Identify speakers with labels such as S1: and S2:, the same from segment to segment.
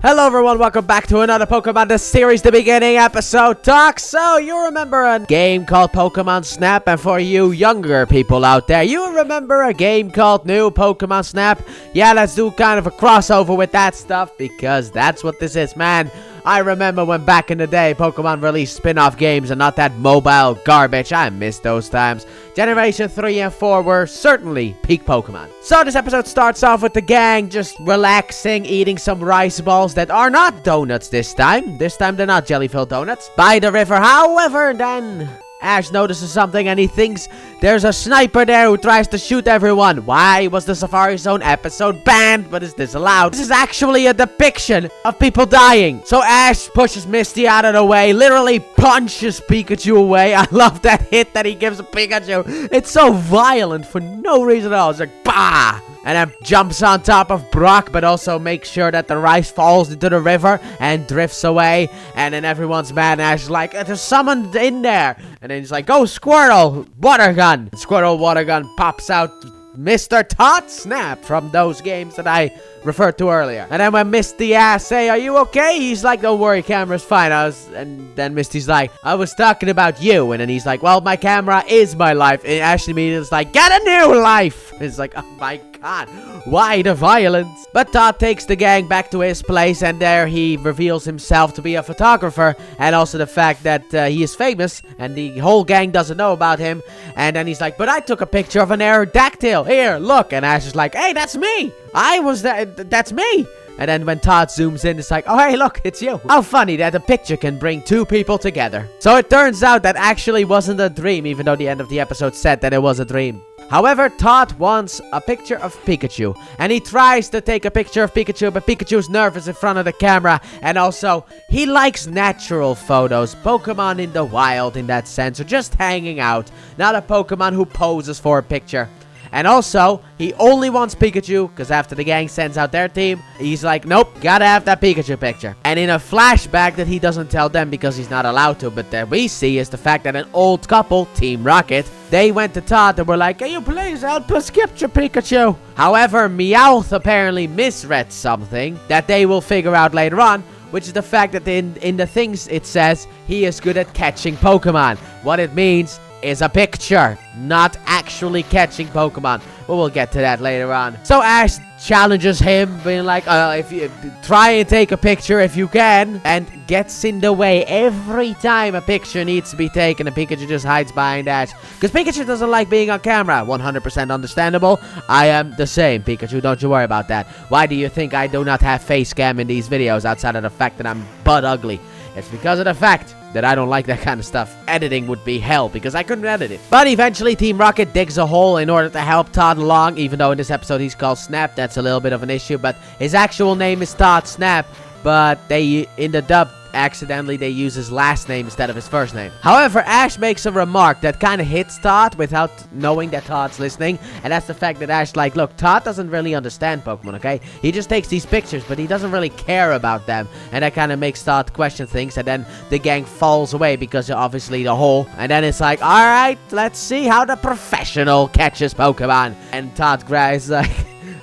S1: Hello everyone, welcome back to another Pokemon The Series The Beginning episode talk. So, you remember a game called Pokemon Snap, and for you younger people out there, you remember a game called New Pokemon Snap? Yeah, let's do kind of a crossover with that stuff, because that's what this is, man. I remember when back in the day, Pokemon released spin-off games and not that mobile garbage. I miss those times. Generation 3 and 4 were certainly peak Pokemon. So this episode starts off with the gang just relaxing, eating some rice balls that are not donuts this time. This time they're not jelly-filled donuts. By the river, however, then Ash notices something and he thinks there's a sniper there who tries to shoot everyone. Why was the Safari Zone episode banned, but is this allowed? This is actually a depiction of people dying. So Ash pushes Misty out of the way, literally punches Pikachu away. I love that hit that he gives Pikachu. It's so violent for no reason at all. It's like, bah! And then jumps on top of Brock, but also makes sure that the rice falls into the river and drifts away. And then everyone's mad. Ash is like, there's someone in there. And then he's like, oh, Squirtle, water gun. Squirtle water gun pops out Mr. Tot Snap from those games that I referred to earlier. And then when Misty asks, hey, are you okay? He's like, don't worry, camera's fine. And then Misty's like, I was talking about you. And then he's like, well, my camera is my life. And Ashley immediately is like, get a new life. It's like, oh my god, why the violence? But Todd takes the gang back to his place, and there he reveals himself to be a photographer, and also the fact that he is famous, and the whole gang doesn't know about him. And then he's like, but I took a picture of an Aerodactyl. Here, look. And Ash is like, hey, that's me. That's me. And then when Todd zooms in, it's like, oh, hey, look, it's you. How funny that a picture can bring two people together. So it turns out that actually wasn't a dream, even though the end of the episode said that it was a dream. However, Todd wants a picture of Pikachu, and he tries to take a picture of Pikachu, but Pikachu's nervous in front of the camera, and also, he likes natural photos, Pokemon in the wild in that sense, or just hanging out, not a Pokemon who poses for a picture. And also, he only wants Pikachu, because after the gang sends out their team, he's like, nope, gotta have that Pikachu picture. And in a flashback that he doesn't tell them because he's not allowed to, but that we see is the fact that an old couple, Team Rocket, they went to Todd and were like, can you please help us capture Pikachu? However, Meowth apparently misread something that they will figure out later on, which is the fact that in the things it says, he is good at catching Pokemon. What it means is a picture, not actually catching Pokemon. But we'll get to that later on. So Ash challenges him, being like, if you try and take a picture if you can, and gets in the way every time a picture needs to be taken, and Pikachu just hides behind Ash. Because Pikachu doesn't like being on camera. 100% understandable. I am the same, Pikachu. Don't you worry about that. Why do you think I do not have face cam in these videos outside of the fact that I'm butt ugly? It's because of the fact that I don't like that kind of stuff. Editing would be hell because I couldn't edit it. But eventually Team Rocket digs a hole in order to help Todd along, even though in this episode he's called Snap. That's a little bit of an issue, but his actual name is Todd Snap, but they, in the dub, accidentally they use his last name instead of his first name. However, Ash makes a remark that kind of hits Todd without knowing that Todd's listening, and that's the fact that Ash like, look, Todd doesn't really understand Pokemon, okay? He just takes these pictures, but he doesn't really care about them, and that kind of makes Todd question things, and then the gang falls away because obviously the hole, and then it's like, alright, let's see how the professional catches Pokemon. And Todd cries like,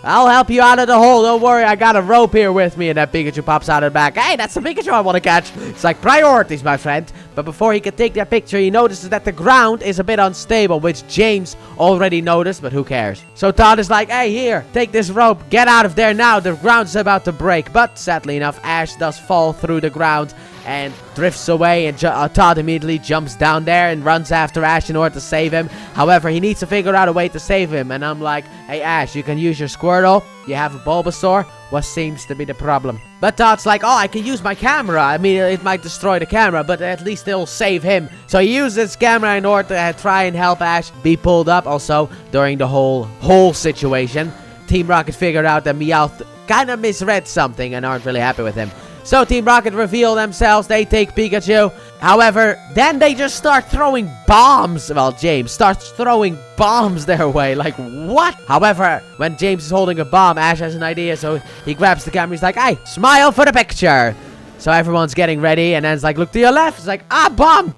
S1: I'll help you out of the hole. Don't worry, I got a rope here with me. And that Pikachu pops out of the back. Hey, that's the Pikachu I want to catch. It's like priorities, my friend. But before he can take that picture, he notices that the ground is a bit unstable, which James already noticed, but who cares? So Todd is like, hey, here, take this rope. Get out of there now. The ground's about to break. But sadly enough, Ash does fall through the ground and drifts away, and Todd immediately jumps down there and runs after Ash in order to save him. However, he needs to figure out a way to save him, and I'm like, hey Ash, you can use your Squirtle, you have a Bulbasaur, what seems to be the problem? But Todd's like, oh, I can use my camera. I mean, it might destroy the camera, but at least it'll save him. So he uses his camera in order to try and help Ash be pulled up. Also, during the whole situation, Team Rocket figured out that Meowth kind of misread something and aren't really happy with him. So Team Rocket reveal themselves, they take Pikachu. However, then they just start throwing bombs. Well, James starts throwing bombs their way. Like, what? However, when James is holding a bomb, Ash has an idea, so he grabs the camera. He's like, hey, smile for the picture. So everyone's getting ready, and then it's like, look to your left. It's like, bomb.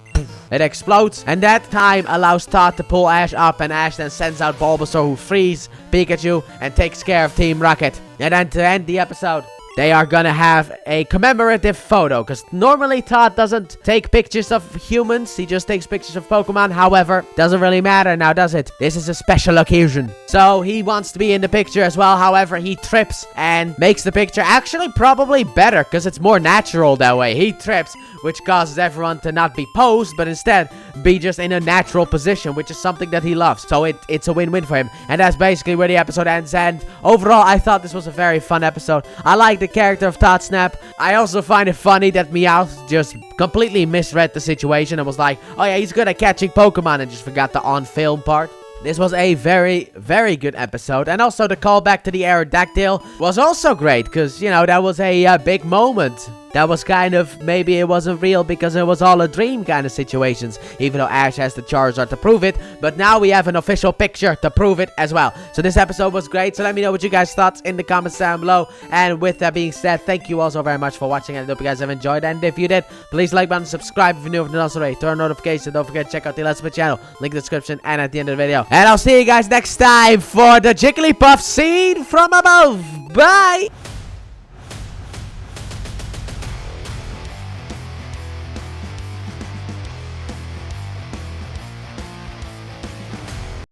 S1: It explodes, and that time allows Todd to pull Ash up, and Ash then sends out Bulbasaur, who frees Pikachu and takes care of Team Rocket. And then to end the episode, they are gonna have a commemorative photo, because normally Todd doesn't take pictures of humans, he just takes pictures of Pokemon. However, doesn't really matter now, does it? This is a special occasion, so he wants to be in the picture as well. However, he trips and makes the picture actually probably better, because it's more natural that way. He trips, which causes everyone to not be posed, but instead be just in a natural position, which is something that he loves. So it's a win-win for him, and that's basically where the episode ends. And overall, I thought this was a very fun episode. I like the character of Todd Snap. I also find it funny that Meowth just completely misread the situation and was like, oh yeah, he's good at catching Pokemon, and just forgot the on-film part. This was a very, very good episode. And also the callback to the Aerodactyl was also great, because, you know, that was a big moment. That was kind of, maybe it wasn't real because it was all a dream kind of situations, even though Ash has the Charizard to prove it. But now we have an official picture to prove it as well. So this episode was great. So let me know what you guys thought in the comments down below. And with that being said, thank you all so very much for watching. And I hope you guys have enjoyed. And if you did, please like button, subscribe if you're new, if you're not already, turn on notifications. Don't forget to check out the Let's Play channel. Link in the description and at the end of the video. And I'll see you guys next time for the Jigglypuff scene from above. Bye!